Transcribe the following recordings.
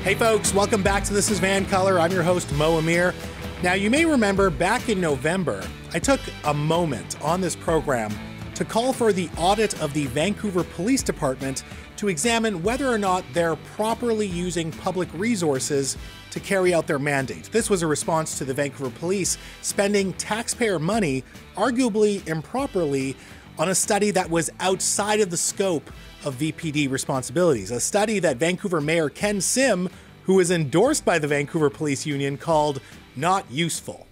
Hey folks, welcome back to This is VANCOLOUR. I'm your host, Mo Amir. Now you may remember back in November, I took a moment on this program to call for the audit of the Vancouver Police Department to examine whether or not they're properly using public resources to carry out their mandate. This was a response to the Vancouver Police spending taxpayer money, arguably improperly, on a study that was outside of the scope of VPD responsibilities. A study that Vancouver Mayor Ken Sim, who is endorsed by the Vancouver Police Union, called not useful.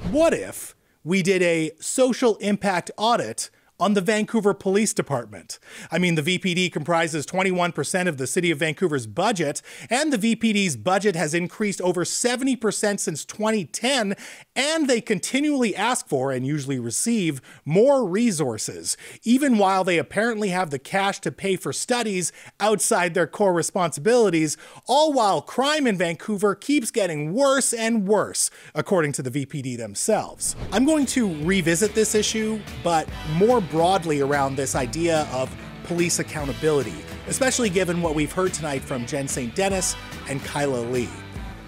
What if we did a social impact audit on the Vancouver Police Department? I mean, the VPD comprises 21% of the City of Vancouver's budget, and the VPD's budget has increased over 70% since 2010, and they continually ask for, and usually receive, more resources, even while they apparently have the cash to pay for studies outside their core responsibilities, all while crime in Vancouver keeps getting worse and worse, according to the VPD themselves. I'm going to revisit this issue, but more broadly around this idea of police accountability, especially given what we've heard tonight from Jen St. Dennis and Kyla Lee.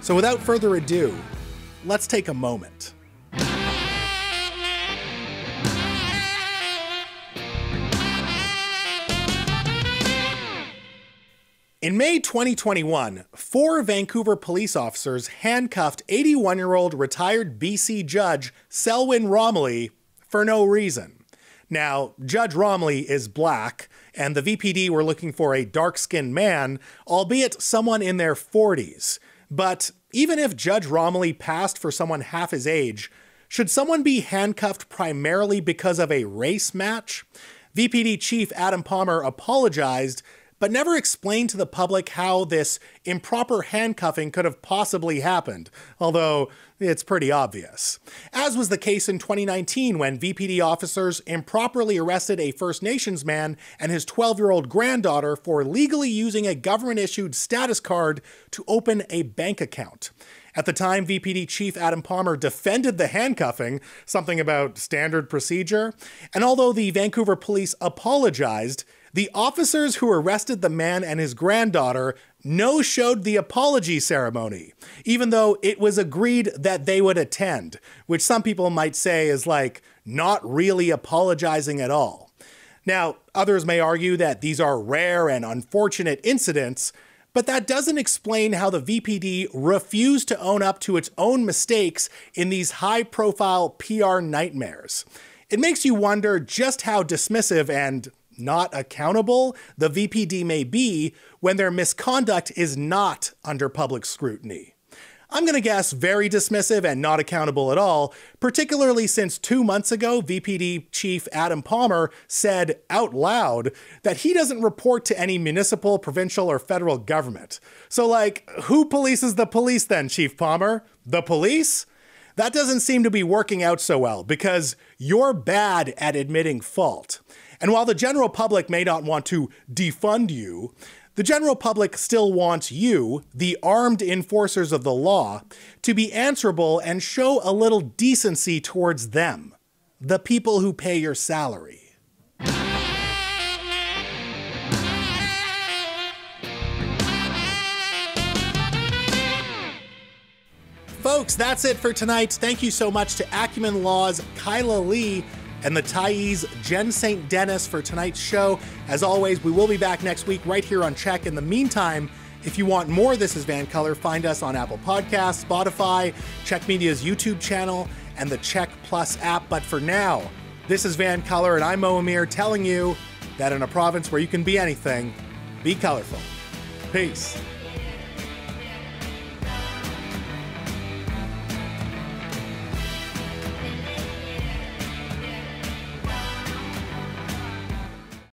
So without further ado, let's take a moment. In May 2021, 4 Vancouver police officers handcuffed 81-year-old retired BC judge Selwyn Romilly for no reason. Now, Judge Romilly is black, and the VPD were looking for a dark-skinned man, albeit someone in their 40s. But even if Judge Romilly passed for someone half his age, should someone be handcuffed primarily because of a race match? VPD Chief Adam Palmer apologized, but never explained to the public how this improper handcuffing could have possibly happened, although it's pretty obvious. As was the case in 2019 when VPD officers improperly arrested a First Nations man and his 12-year-old granddaughter for legally using a government-issued status card to open a bank account. At the time, VPD Chief Adam Palmer defended the handcuffing, something about standard procedure, and although the Vancouver police apologized, the officers who arrested the man and his granddaughter no-showed the apology ceremony, even though it was agreed that they would attend, which some people might say is like not really apologizing at all. Now, others may argue that these are rare and unfortunate incidents, but that doesn't explain how the VPD refused to own up to its own mistakes in these high-profile PR nightmares. It makes you wonder just how dismissive and not accountable the VPD may be when their misconduct is not under public scrutiny. I'm going to guess very dismissive and not accountable at all, particularly since 2 months ago, VPD Chief Adam Palmer said out loud that he doesn't report to any municipal, provincial, or federal government. So like, who polices the police then, Chief Palmer? The police? That doesn't seem to be working out so well because you're bad at admitting fault. And while the general public may not want to defund you, the general public still wants you, the armed enforcers of the law, to be answerable and show a little decency towards them, the people who pay your salary. Folks, that's it for tonight. Thank you so much to Acumen Law's Kyla Lee and the Thais Jen St. Dennis for tonight's show. As always, we will be back next week right here on Check. In the meantime, if you want more This is VANCOLOUR, find us on Apple Podcasts, Spotify, Check Media's YouTube channel, and the Check Plus app. But for now, this is VANCOLOUR, and I'm Mo Amir telling you that in a province where you can be anything, be colorful. Peace.